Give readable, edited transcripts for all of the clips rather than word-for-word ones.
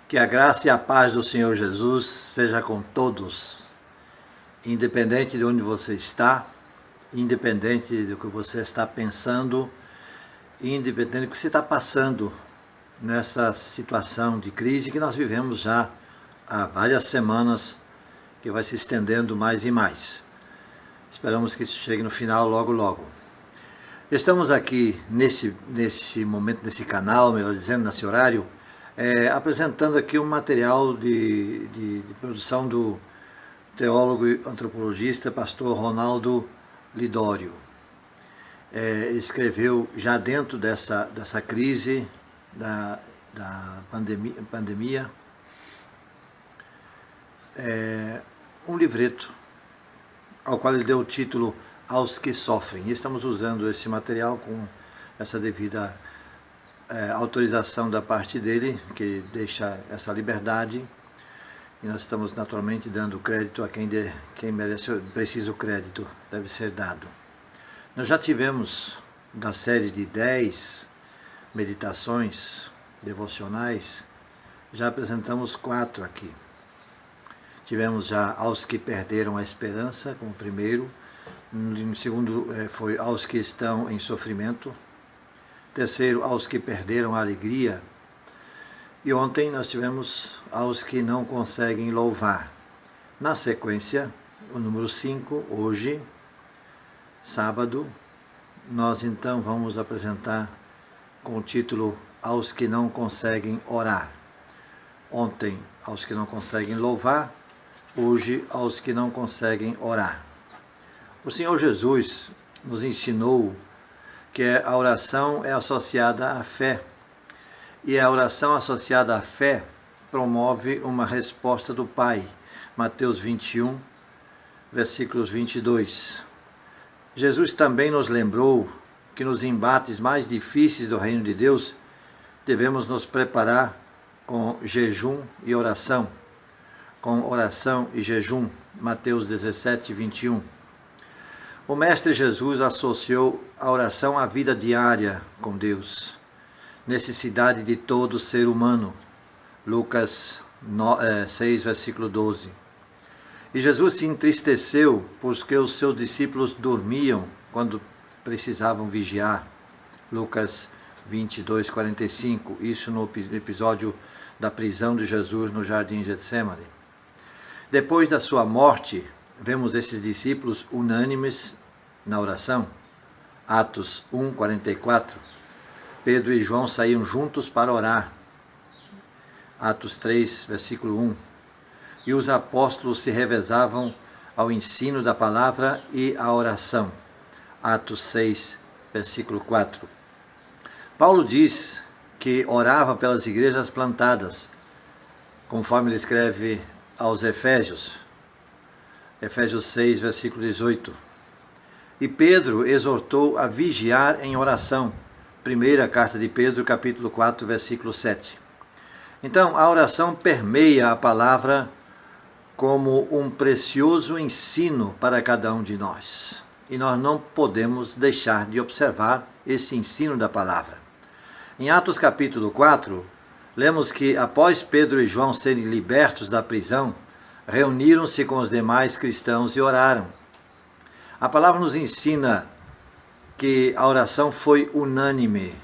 Que a graça e a paz do Senhor Jesus seja com todos, independente de onde você está, independente do que você está pensando, independente do que você está passando nessa situação de crise que nós vivemos já há várias semanas, que vai se estendendo mais e mais. Esperamos que isso chegue no final logo, logo. Estamos aqui nesse momento, nesse canal, melhor dizendo, nesse horário, apresentando aqui um material de produção do teólogo e antropologista pastor Ronaldo Lidório. Ele escreveu já dentro dessa crise da pandemia um livreto ao qual ele deu o título Aos que Sofrem. E estamos usando esse material com essa devida autorização da parte dele, que deixa essa liberdade, e nós estamos naturalmente dando crédito a quem merece, precisa o crédito, deve ser dado. Nós já tivemos, da série de 10 meditações devocionais, já apresentamos 4 aqui. Tivemos já Aos que Perderam a Esperança, como primeiro. No segundo foi Aos que Estão em Sofrimento. Terceiro, Aos que Perderam a Alegria. E ontem nós tivemos Aos que Não Conseguem Louvar. Na sequência, o número 5, hoje, sábado, nós então vamos apresentar com o título Aos que Não Conseguem Orar. Ontem, Aos que Não Conseguem Louvar. Hoje, Aos que Não Conseguem Orar. O Senhor Jesus nos ensinou que a oração é associada à fé. E a oração associada à fé promove uma resposta do Pai. Mateus 21, versículos 22. Jesus também nos lembrou que nos embates mais difíceis do reino de Deus, devemos nos preparar com jejum e oração. Com oração e jejum. Mateus 17, 21. O Mestre Jesus associou a oração à vida diária com Deus, necessidade de todo ser humano. Lucas 6, versículo 12. E Jesus se entristeceu porque os seus discípulos dormiam quando precisavam vigiar. Lucas 22, 45. Isso no episódio da prisão de Jesus no jardim Getsêmani. Depois da sua morte, vemos esses discípulos unânimes na oração. Atos 1, 44. Pedro e João saíam juntos para orar. Atos 3, versículo 1. E os apóstolos se revezavam ao ensino da palavra e à oração. Atos 6, versículo 4. Paulo diz que orava pelas igrejas plantadas, conforme ele escreve aos Efésios. Efésios 6, versículo 18. E Pedro exortou a vigiar em oração. Primeira carta de Pedro, capítulo 4, versículo 7. Então, a oração permeia a palavra como um precioso ensino para cada um de nós. E nós não podemos deixar de observar esse ensino da palavra. Em Atos capítulo 4, lemos que após Pedro e João serem libertos da prisão, reuniram-se com os demais cristãos e oraram. A palavra nos ensina que a oração foi unânime,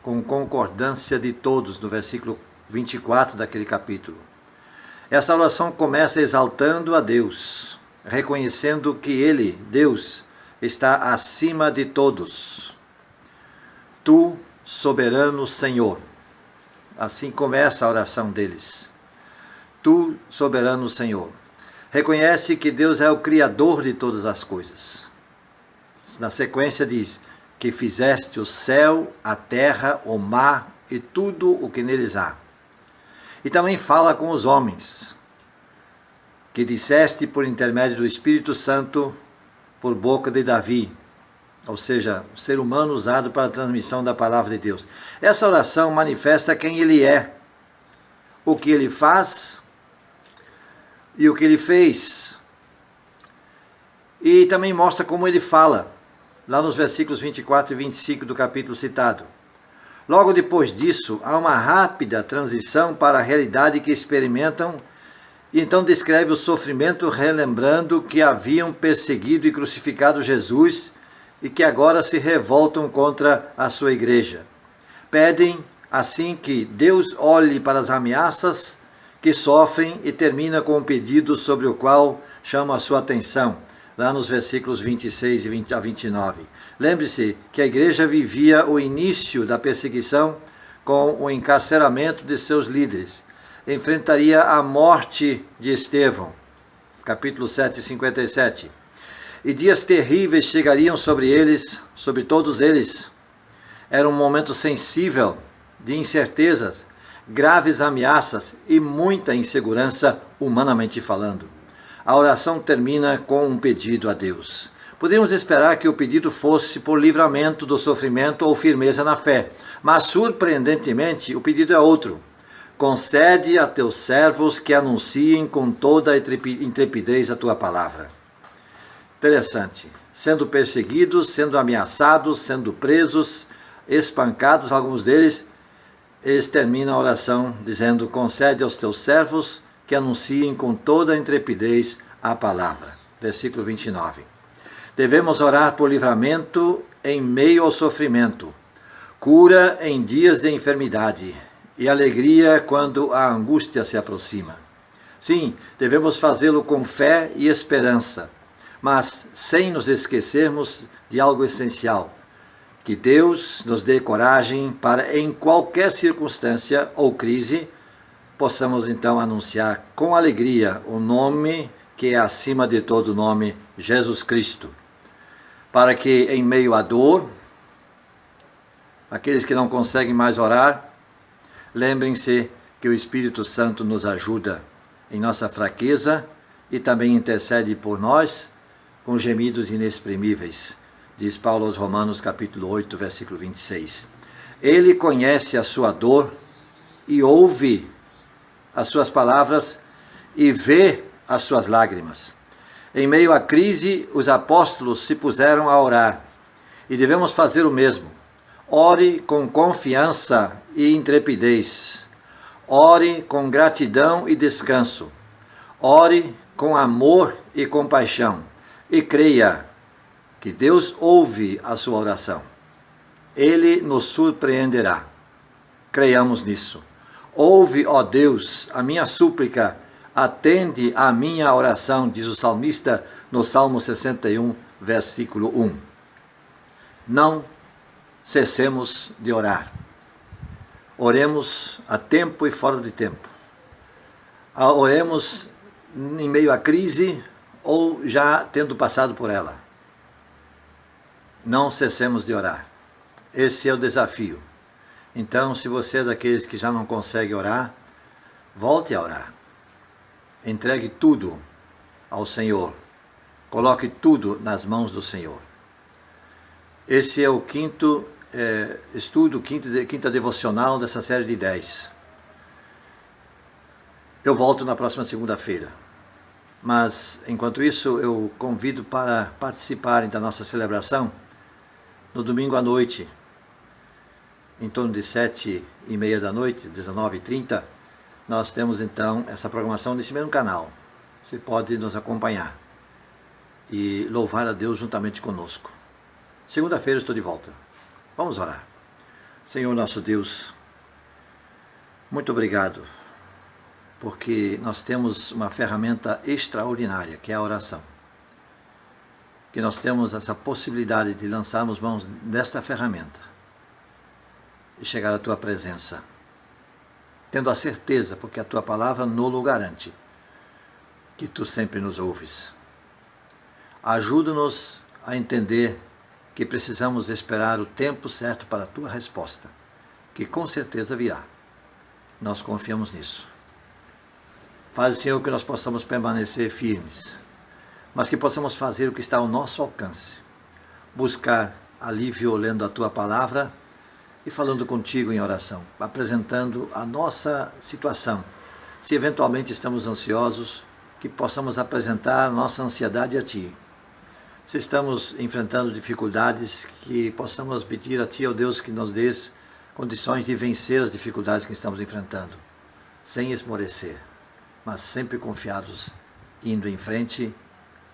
com concordância de todos, no versículo 24 daquele capítulo. Essa oração começa exaltando a Deus, reconhecendo que Ele, Deus, está acima de todos. Tu, soberano Senhor. Assim começa a oração deles. Tu, soberano Senhor. Reconhece que Deus é o Criador de todas as coisas. Na sequência diz que fizeste o céu, a terra, o mar e tudo o que neles há. E também fala com os homens, que disseste por intermédio do Espírito Santo, por boca de Davi, ou seja, o ser humano usado para a transmissão da palavra de Deus. Essa oração manifesta quem ele é, o que ele faz e o que ele fez. E também mostra como ele fala, lá nos versículos 24 e 25 do capítulo citado. Logo depois disso, há uma rápida transição para a realidade que experimentam e então descreve o sofrimento relembrando que haviam perseguido e crucificado Jesus e que agora se revoltam contra a sua igreja. Pedem, assim, que Deus olhe para as ameaças que sofrem e termina com um pedido sobre o qual chama a sua atenção, lá nos versículos 26 a 29. Lembre-se que a igreja vivia o início da perseguição com o encarceramento de seus líderes. Enfrentaria a morte de Estevão, capítulo 7, 57. E dias terríveis chegariam sobre eles, sobre todos eles. Era um momento sensível de incertezas, graves ameaças e muita insegurança, humanamente falando. A oração termina com um pedido a Deus. Podemos esperar que o pedido fosse por livramento do sofrimento ou firmeza na fé, mas surpreendentemente o pedido é outro. Concede a teus servos que anunciem com toda a intrepidez a tua palavra. Interessante. Sendo perseguidos, sendo ameaçados, sendo presos, espancados, alguns deles, eles terminam a oração dizendo: concede aos teus servos que anunciem com toda a intrepidez a palavra. Versículo 29. Devemos orar por livramento em meio ao sofrimento, cura em dias de enfermidade e alegria quando a angústia se aproxima. Sim, devemos fazê-lo com fé e esperança, mas sem nos esquecermos de algo essencial: que Deus nos dê coragem para, em qualquer circunstância ou crise, possamos então anunciar com alegria o nome que é acima de todo nome, Jesus Cristo. Para que em meio à dor, aqueles que não conseguem mais orar, lembrem-se que o Espírito Santo nos ajuda em nossa fraqueza e também intercede por nós com gemidos inexprimíveis, diz Paulo aos Romanos capítulo 8, versículo 26. Ele conhece a sua dor e ouve as suas palavras e vê as suas lágrimas. Em meio à crise, os apóstolos se puseram a orar e devemos fazer o mesmo. Ore com confiança e intrepidez. Ore com gratidão e descanso. Ore com amor e compaixão. E creia que Deus ouve a sua oração. Ele nos surpreenderá. Creiamos nisso. Ouve, ó Deus, a minha súplica, atende à minha oração, diz o salmista no Salmo 61, versículo 1. Não cessemos de orar. Oremos a tempo e fora de tempo. Oremos em meio à crise ou já tendo passado por ela. Não cessemos de orar. Esse é o desafio. Então, se você é daqueles que já não consegue orar, volte a orar. Entregue tudo ao Senhor. Coloque tudo nas mãos do Senhor. Esse é o quinto estudo, quinta devocional dessa série de 10. Eu volto na próxima segunda-feira. Mas, enquanto isso, eu convido para participarem da nossa celebração no domingo à noite, em torno de 7h30 da noite, 19h30, nós temos então essa programação nesse mesmo canal. Você pode nos acompanhar e louvar a Deus juntamente conosco. Segunda-feira estou de volta. Vamos orar. Senhor nosso Deus, muito obrigado, porque nós temos uma ferramenta extraordinária, que é a oração. Que nós temos essa possibilidade de lançarmos mãos desta ferramenta e chegar à Tua presença, tendo a certeza, porque a Tua palavra nos garante, que Tu sempre nos ouves. Ajuda-nos a entender que precisamos esperar o tempo certo para a Tua resposta, que com certeza virá. Nós confiamos nisso. Faz, Senhor, que nós possamos permanecer firmes, mas que possamos fazer o que está ao nosso alcance. Buscar alívio lendo a Tua palavra e falando contigo em oração, apresentando a nossa situação. Se eventualmente estamos ansiosos, que possamos apresentar a nossa ansiedade a Ti. Se estamos enfrentando dificuldades, que possamos pedir a Ti, ó Deus, que nos dês condições de vencer as dificuldades que estamos enfrentando, sem esmorecer, mas sempre confiados, indo em frente,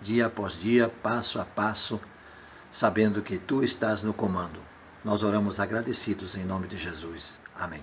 dia após dia, passo a passo, sabendo que Tu estás no comando. Nós oramos agradecidos em nome de Jesus. Amém.